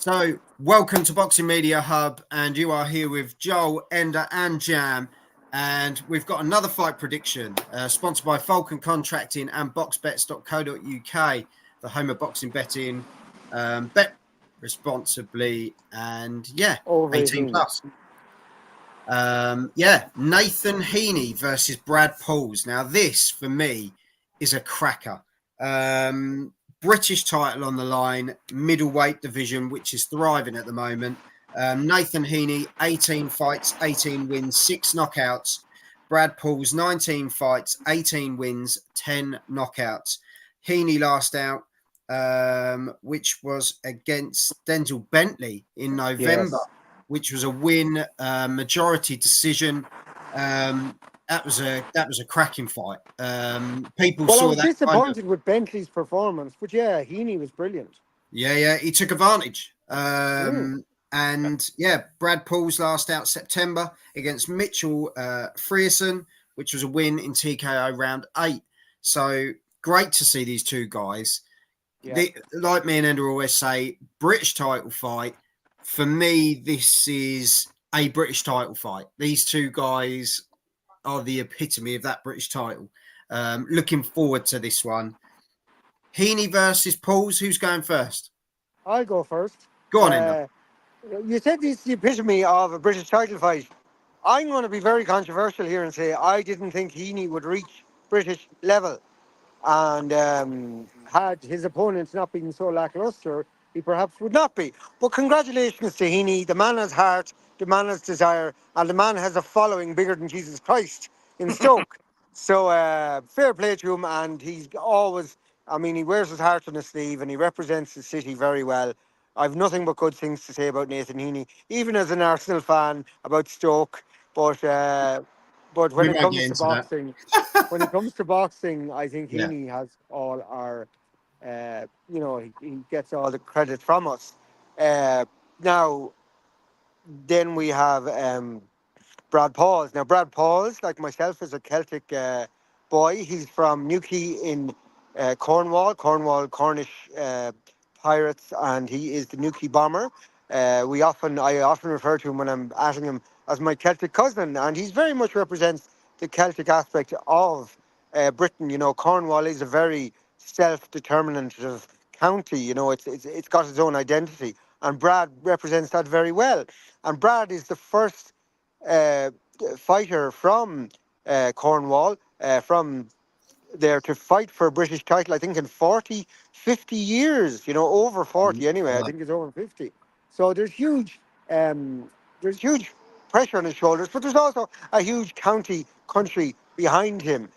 So, welcome to Boxing Media Hub, and you are here with Joel, Ender, and Jam. And we've got another fight prediction, sponsored by Falcon Contracting and boxbets.co.uk, the home of boxing betting. Bet responsibly, and Over 18 Heaney. plus. Nathan Heaney versus Brad Pauls. Now, this for me is a cracker. British title on the line, middleweight division, which is thriving at the moment. Nathan Heaney, 18 fights, 18 wins, 6 knockouts. Brad Pauls, 19 fights, 18 wins, 10 knockouts. Heaney last out, which was against Denzel Bentley in November, which was a win, majority decision. That was a cracking fight. People Well, I saw was that. disappointed with Bentley's performance, but yeah, Heaney was brilliant. Yeah, he took advantage. And Brad Pauls last out September against Mitchell Frierson, which was a win in TKO round 8. So great to see these two guys. Yeah. Like me and Ender always say, British title fight. For me, this is a British title fight. These two guys are the epitome of that British title. Looking forward to this one. Heaney versus Pauls. Who's going first? I'll go first. Go on, Ender. You said this is the epitome of a British title fight. I'm going to be very controversial here and say I didn't think Heaney would reach British level. And had his opponents not been so lackluster, he perhaps would not be. But congratulations to Heaney. The man has heart, the man has desire, and the man has a following bigger than Jesus Christ in Stoke. So fair play to him, and he's always, he wears his heart on his sleeve and he represents the city very well. I've nothing but good things to say about Nathan Heaney, even as an Arsenal fan, about Stoke. But when it comes to boxing, I think Heaney has all our, he gets all the credit from us. Now, then we have Brad Pauls. Now, Brad Pauls, like myself, is a Celtic boy. He's from Newquay in Cornwall, Cornish Pirates, and he is the Newquay Bomber. I often refer to him when I'm asking him as my Celtic cousin, and he very much represents the Celtic aspect of Britain. You know, Cornwall is a very self-determinative county. You know, it's got its own identity, and Brad represents that very well. And Brad is the first fighter from Cornwall, from there to fight for a British title, I think in 40, 50 years, over 40 anyway, I think it's over 50. So there's huge pressure on his shoulders, but there's also a huge country behind him.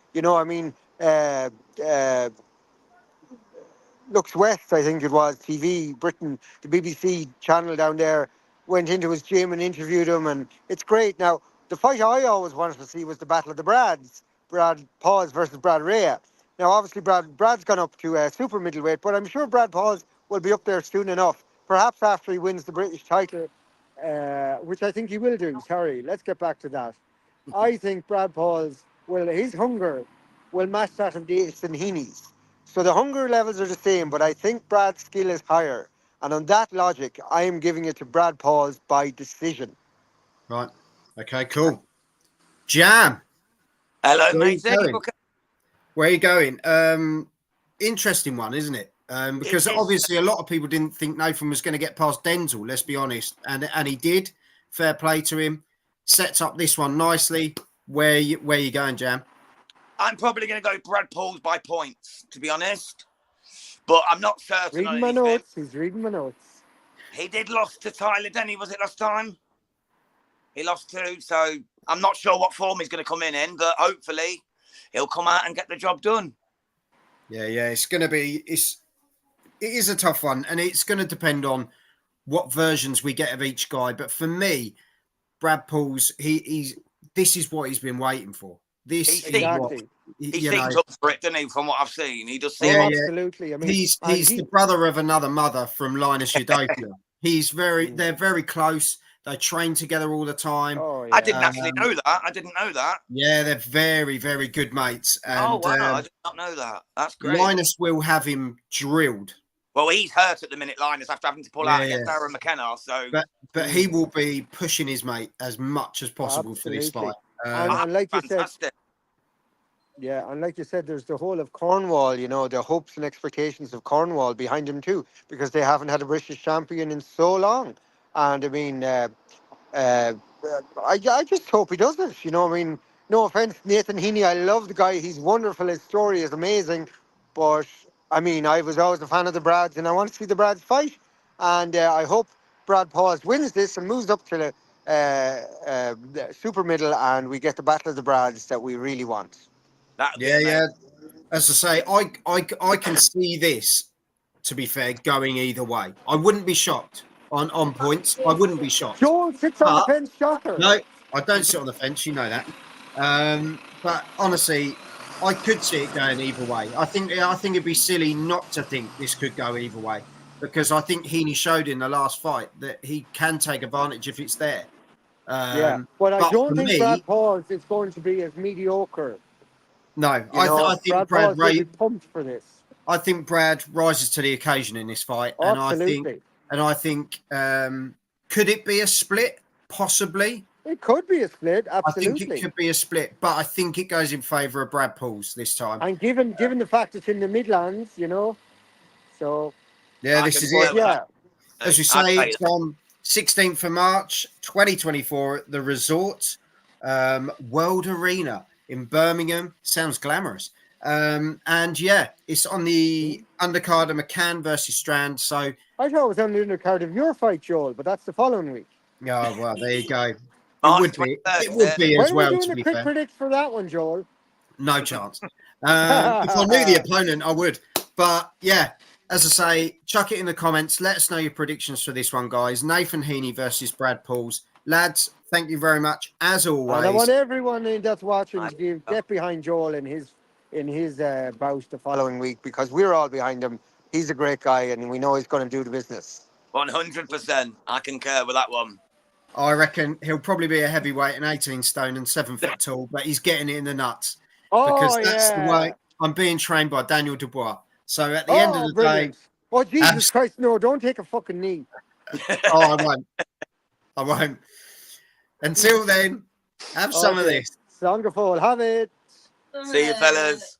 Looks West, I think it was, TV, Britain, the BBC channel down there, went into his gym and interviewed him, and it's great. Now, the fight I always wanted to see was the Battle of the Brads, Brad Pauls versus Brad Rea. Now, obviously, Brad's gone up to super middleweight, but I'm sure Brad Pauls will be up there soon enough, perhaps after he wins the British title, which I think he will do. Sorry, let's get back to that. I think Brad Pauls, his hunger will match that of Nathan Heaney's. So the hunger levels are the same, but I think Brad's skill is higher. And on that logic, I am giving it to Brad Pauls by decision. Right. Okay, cool. Jam. Hello, mate. Where are you going? Interesting one, isn't it? Because obviously a lot of people didn't think Nathan was going to get past Denzel, let's be honest. And he did. Fair play to him. Sets up this one nicely. Where you going, Jam? I'm probably going to go Brad Pauls by points, to be honest. But I'm not certain. Reading my notes. He's reading my notes. He did lose to Tyler Denny, was it last time? He lost 2, so I'm not sure what form he's going to come in, but hopefully he'll come out and get the job done. Yeah, it's going to be... It is a tough one, and it's going to depend on what versions we get of each guy. But for me, Brad Pauls, this is what he's been waiting for. He seems up for it, doesn't he? From what I've seen, he does. Absolutely. I mean, he's the brother of another mother from Linus Udopia. They're very close. They train together all the time. Oh, yeah. I didn't actually know that. I didn't know that. Yeah, they're very, very good mates. And, wow, I did not know that. That's great. Linus will have him drilled. Well, he's hurt at the minute, Linus, after having to pull out against Yeah. Darren McKenna. So, But he will be pushing his mate as much as possible for this fight. And like you said, fantastic. yeah, and like you said, there's the whole of Cornwall, you know, the hopes and expectations of Cornwall behind him too, because they haven't had a British champion in so long. And I mean, I just hope he does it. You know, I mean, no offense, Nathan Heaney, I love the guy. He's wonderful. His story is amazing. But I mean, I was always a fan of the Brads, and I want to see the Brads fight. And I hope Brad Paws wins this and moves up to the super middle, and we get the battle of the Brads that we really want. That'd be Yeah, amazing. yeah. As I say, I can see this, to be fair, going either way. I wouldn't be shocked on points. I wouldn't be shocked. Joel sits on the fence, shocker. No, I don't sit on the fence. You know that. But honestly, I could see it going either way. I think it'd be silly not to think this could go either way, because I think Heaney showed in the last fight that he can take advantage if it's there. Yeah, but I don't think Brad Paws is going to be as mediocre. No, I think Brad will be pumped for this. I think Brad rises to the occasion in this fight, Absolutely. and I think could it be a split? Possibly. It could be a split. Absolutely. I think it could be a split, but I think it goes in favour of Brad Paws this time. And given the fact it's in the Midlands, you know, so yeah, this is it. Yeah, as you say, it's on 16th of March, 2024 at the Resort World Arena in Birmingham. Sounds glamorous. And yeah, it's on the undercard of McCann versus Strand. So I thought it was on the undercard of your fight, Joel, but that's the following week. Oh well, there you go. It would be. It would be as well. When are we doing to a be quick fair, predict for that one, Joel? no chance. If I knew the opponent, I would. But yeah, as I say, chuck it in the comments. Let us know your predictions for this one, guys. Nathan Heaney versus Brad Paws. Lads, thank you very much as always. And I want everyone that's watching to get behind Joel in his bout the following week, because we're all behind him. He's a great guy, and we know he's going to do the business. 100%. I concur with that one. I reckon he'll probably be a heavyweight and 18 stone and 7 foot tall, but he's getting it in the nuts. Because that's the way I'm being trained by Daniel Dubois. So at the end of the day... Oh, Jesus Christ, no, don't take a fucking knee. Oh, I won't. Until then, have some of this. Songafol, have it. See you, fellas.